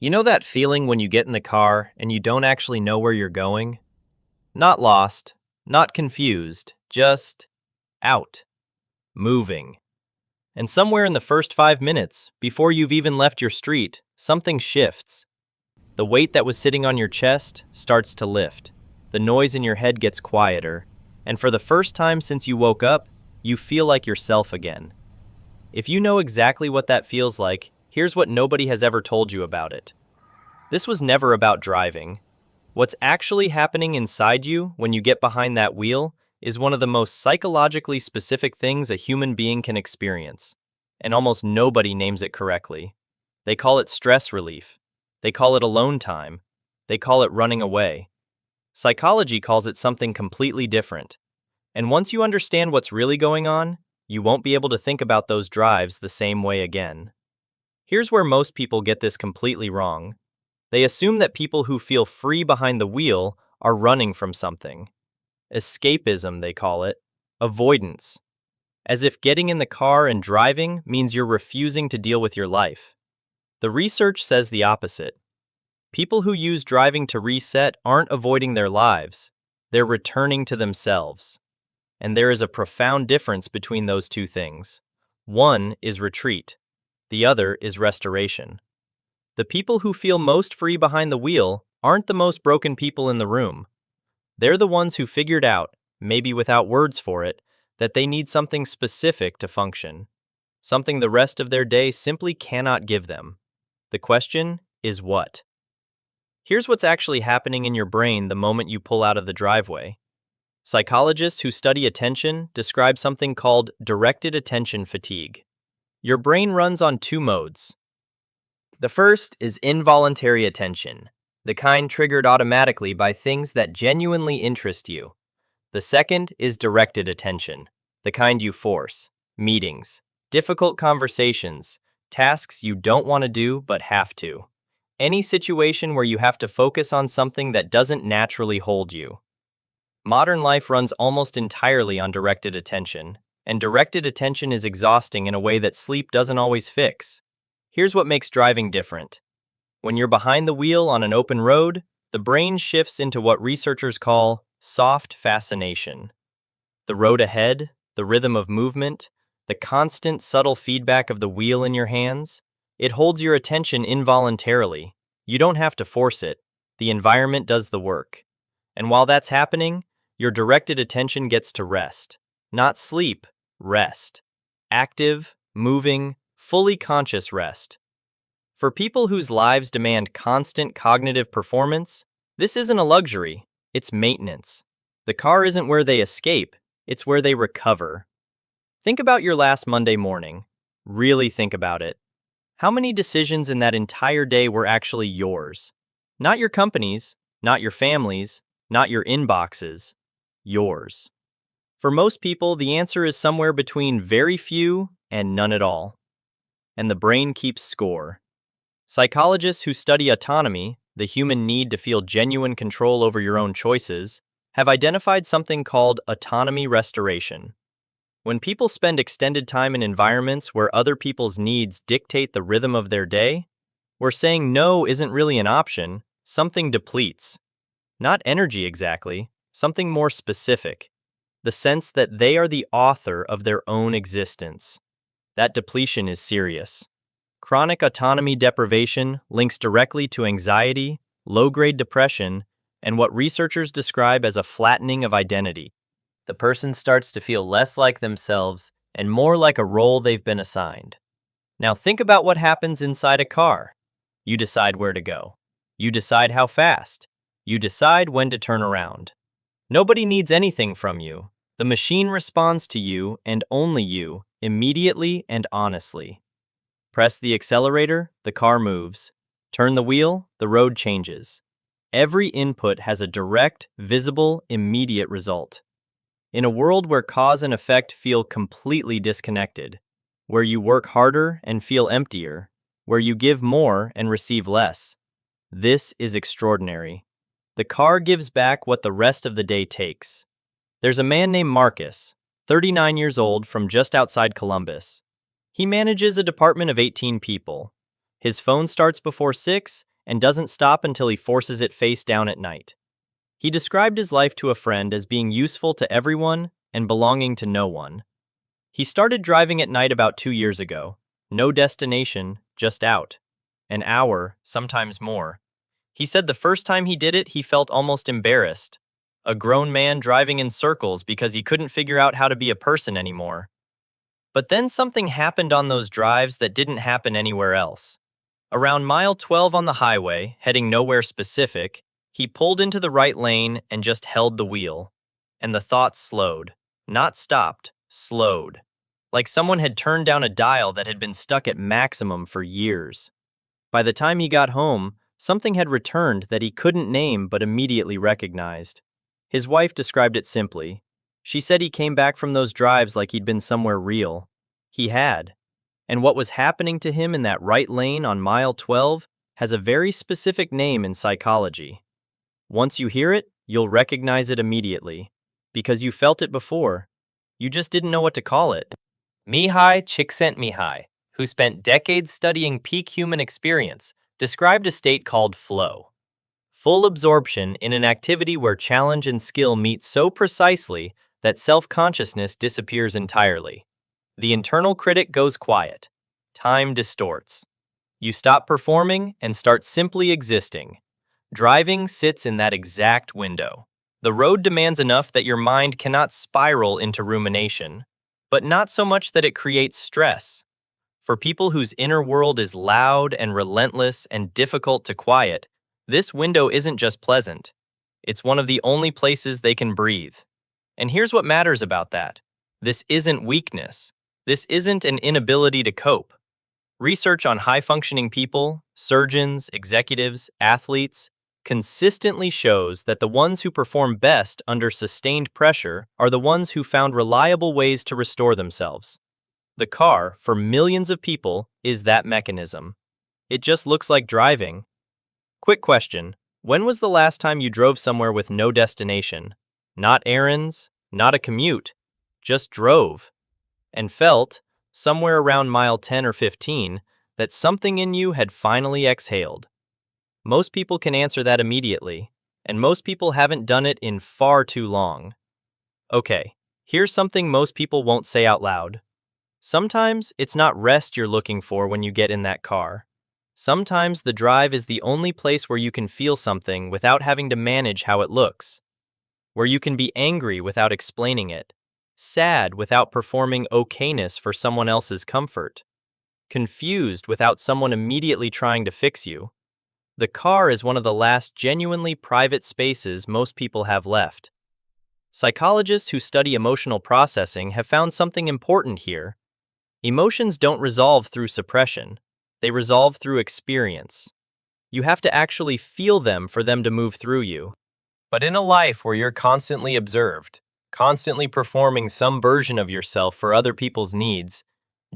You know that feeling when you get in the car and you don't actually know where you're going? Not lost, not confused, just out, moving. And somewhere in the first 5 minutes, before you've even left your street, something shifts. The weight that was sitting on your chest starts to lift. The noise in your head gets quieter. And for the first time since you woke up, you feel like yourself again. If you know exactly what that feels like, here's what nobody has ever told you about it. This was never about driving. What's actually happening inside you when you get behind that wheel is one of the most psychologically specific things a human being can experience. And almost nobody names it correctly. They call it stress relief. They call it alone time. They call it running away. Psychology calls it something completely different. And once you understand what's really going on, you won't be able to think about those drives the same way again. Here's where most people get this completely wrong. They assume that people who feel free behind the wheel are running from something. Escapism, they call it. Avoidance. As if getting in the car and driving means you're refusing to deal with your life. The research says the opposite. People who use driving to reset aren't avoiding their lives. They're returning to themselves. And there is a profound difference between those two things. One is retreat. The other is restoration. The people who feel most free behind the wheel aren't the most broken people in the room. They're the ones who figured out, maybe without words for it, that they need something specific to function. Something the rest of their day simply cannot give them. The question is what? Here's what's actually happening in your brain the moment you pull out of the driveway. Psychologists who study attention describe something called directed attention fatigue. Your brain runs on two modes. The first is involuntary attention, the kind triggered automatically by things that genuinely interest you. The second is directed attention, the kind you force, meetings, difficult conversations, tasks you don't want to do but have to. Any situation where you have to focus on something that doesn't naturally hold you. Modern life runs almost entirely on directed attention, and directed attention is exhausting in a way that sleep doesn't always fix. Here's what makes driving different. When you're behind the wheel on an open road, the brain shifts into what researchers call soft fascination. The road ahead, the rhythm of movement, the constant subtle feedback of the wheel in your hands, it holds your attention involuntarily. You don't have to force it. The environment does the work. And while that's happening, your directed attention gets to rest. Not sleep, rest. Active, moving, fully conscious rest. For people whose lives demand constant cognitive performance, this isn't a luxury, it's maintenance. The car isn't where they escape, it's where they recover. Think about your last Monday morning. Really think about it. How many decisions in that entire day were actually yours? Not your company's, not your family's, not your inbox's. Yours. For most people, the answer is somewhere between very few and none at all. And the brain keeps score. Psychologists who study autonomy, the human need to feel genuine control over your own choices, have identified something called autonomy restoration. When people spend extended time in environments where other people's needs dictate the rhythm of their day, where saying no isn't really an option, something depletes. Not energy exactly, something more specific. The sense that they are the author of their own existence. That depletion is serious. Chronic autonomy deprivation links directly to anxiety, low-grade depression, and what researchers describe as a flattening of identity. The person starts to feel less like themselves and more like a role they've been assigned. Now think about what happens inside a car. You decide where to go. You decide how fast. You decide when to turn around. Nobody needs anything from you. The machine responds to you and only you, immediately and honestly. Press the accelerator, the car moves. Turn the wheel, the road changes. Every input has a direct, visible, immediate result. In a world where cause and effect feel completely disconnected, where you work harder and feel emptier, where you give more and receive less, this is extraordinary. The car gives back what the rest of the day takes. There's a man named Marcus, 39 years old, from just outside Columbus. He manages a department of 18 people. His phone starts before 6, and doesn't stop until he forces it face down at night. He described his life to a friend as being useful to everyone and belonging to no one. He started driving at night about 2 years ago. No destination, just out. An hour, sometimes more. He said the first time he did it, he felt almost embarrassed. A grown man driving in circles because he couldn't figure out how to be a person anymore. But then something happened on those drives that didn't happen anywhere else. Around mile 12 on the highway, heading nowhere specific, he pulled into the right lane and just held the wheel. And the thoughts slowed. Not stopped, slowed. Like someone had turned down a dial that had been stuck at maximum for years. By the time he got home, something had returned that he couldn't name but immediately recognized. His wife described it simply. She said he came back from those drives like he'd been somewhere real. He had. And what was happening to him in that right lane on mile 12 has a very specific name in psychology. Once you hear it, you'll recognize it immediately. Because you felt it before. You just didn't know what to call it. Mihai Csikszentmihalyi, who spent decades studying peak human experience, described a state called flow. Full absorption in an activity where challenge and skill meet so precisely that self-consciousness disappears entirely. The internal critic goes quiet. Time distorts. You stop performing and start simply existing. Driving sits in that exact window. The road demands enough that your mind cannot spiral into rumination, but not so much that it creates stress. For people whose inner world is loud and relentless and difficult to quiet, this window isn't just pleasant. It's one of the only places they can breathe. And here's what matters about that. This isn't weakness. This isn't an inability to cope. Research on high-functioning people, surgeons, executives, athletes, consistently shows that the ones who perform best under sustained pressure are the ones who found reliable ways to restore themselves. The car, for millions of people, is that mechanism. It just looks like driving. Quick question. When was the last time you drove somewhere with no destination? Not errands, not a commute, just drove. And felt, somewhere around mile 10 or 15, that something in you had finally exhaled. Most people can answer that immediately, and most people haven't done it in far too long. Okay, here's something most people won't say out loud. Sometimes it's not rest you're looking for when you get in that car. Sometimes the drive is the only place where you can feel something without having to manage how it looks. Where you can be angry without explaining it. Sad without performing okayness for someone else's comfort. Confused without someone immediately trying to fix you. The car is one of the last genuinely private spaces most people have left. Psychologists who study emotional processing have found something important here. Emotions don't resolve through suppression. They resolve through experience. You have to actually feel them for them to move through you. But in a life where you're constantly observed, constantly performing some version of yourself for other people's needs,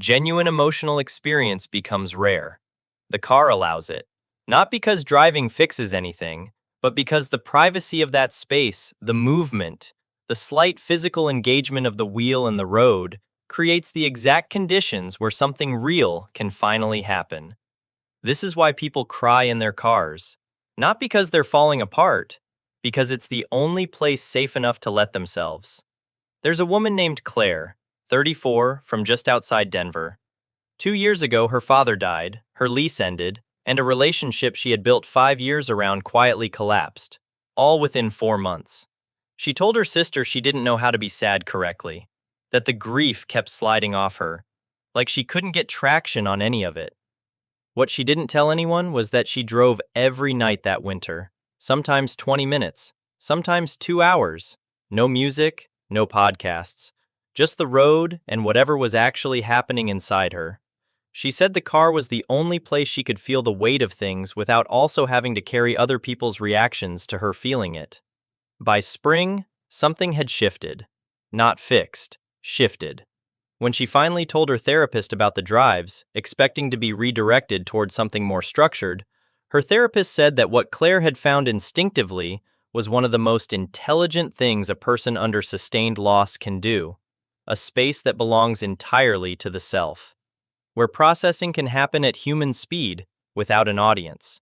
genuine emotional experience becomes rare. The car allows it. Not because driving fixes anything, but because the privacy of that space, the movement, the slight physical engagement of the wheel and the road, creates the exact conditions where something real can finally happen. This is why people cry in their cars. Not because they're falling apart, because it's the only place safe enough to let themselves. There's a woman named Claire, 34, from just outside Denver. 2 years ago, her father died, her lease ended, and a relationship she had built 5 years around quietly collapsed, all within 4 months. She told her sister she didn't know how to be sad correctly, that the grief kept sliding off her, like she couldn't get traction on any of it. What she didn't tell anyone was that she drove every night that winter, sometimes 20 minutes, sometimes 2 hours, no music, no podcasts, just the road and whatever was actually happening inside her. She said the car was the only place she could feel the weight of things without also having to carry other people's reactions to her feeling it. By spring, something had shifted. Not fixed, shifted. When she finally told her therapist about the drives, expecting to be redirected towards something more structured, her therapist said that what Claire had found instinctively was one of the most intelligent things a person under sustained loss can do, a space that belongs entirely to the self, where processing can happen at human speed without an audience.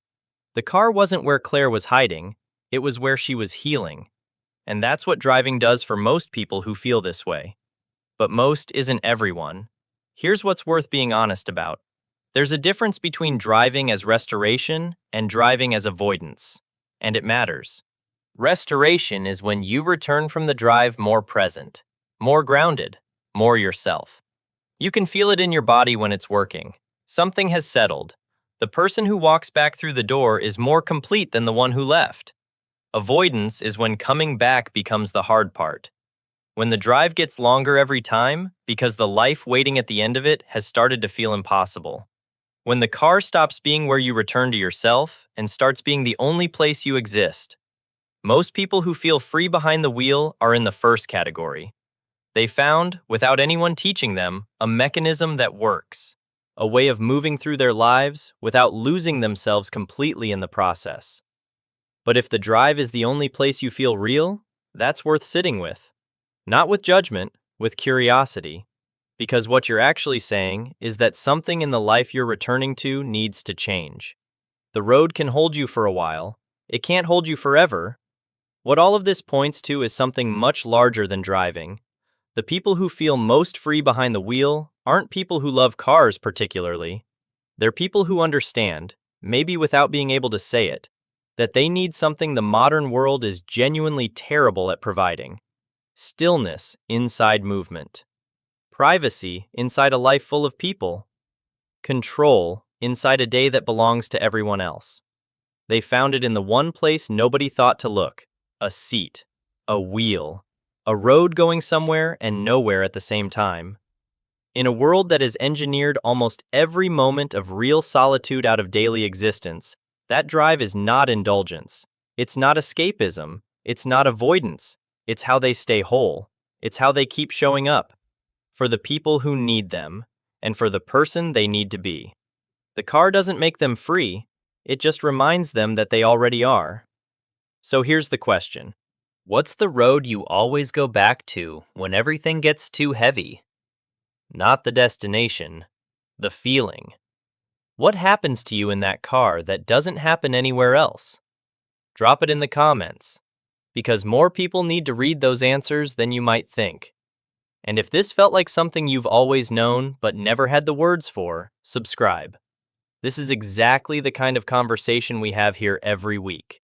The car wasn't where Claire was hiding, it was where she was healing. And that's what driving does for most people who feel this way. But most isn't everyone. Here's what's worth being honest about. There's a difference between driving as restoration and driving as avoidance, and it matters. Restoration is when you return from the drive more present, more grounded, more yourself. You can feel it in your body when it's working. Something has settled. The person who walks back through the door is more complete than the one who left. Avoidance is when coming back becomes the hard part. When the drive gets longer every time because the life waiting at the end of it has started to feel impossible. When the car stops being where you return to yourself and starts being the only place you exist. Most people who feel free behind the wheel are in the first category. They found, without anyone teaching them, a mechanism that works, a way of moving through their lives without losing themselves completely in the process. But if the drive is the only place you feel real, that's worth sitting with. Not with judgment, with curiosity. Because what you're actually saying is that something in the life you're returning to needs to change. The road can hold you for a while. It can't hold you forever. What all of this points to is something much larger than driving. The people who feel most free behind the wheel aren't people who love cars particularly. They're people who understand, maybe without being able to say it, that they need something the modern world is genuinely terrible at providing. Stillness inside movement. Privacy inside a life full of people. Control inside a day that belongs to everyone else. They found it in the one place nobody thought to look. A seat. A wheel. A road going somewhere and nowhere at the same time. In a world that has engineered almost every moment of real solitude out of daily existence, that drive is not indulgence. It's not escapism. It's not avoidance. It's how they stay whole. It's how they keep showing up. For the people who need them, and for the person they need to be. The car doesn't make them free, it just reminds them that they already are. So here's the question. What's the road you always go back to when everything gets too heavy? Not the destination, the feeling. What happens to you in that car that doesn't happen anywhere else? Drop it in the comments, because more people need to read those answers than you might think. And if this felt like something you've always known but never had the words for, subscribe. This is exactly the kind of conversation we have here every week.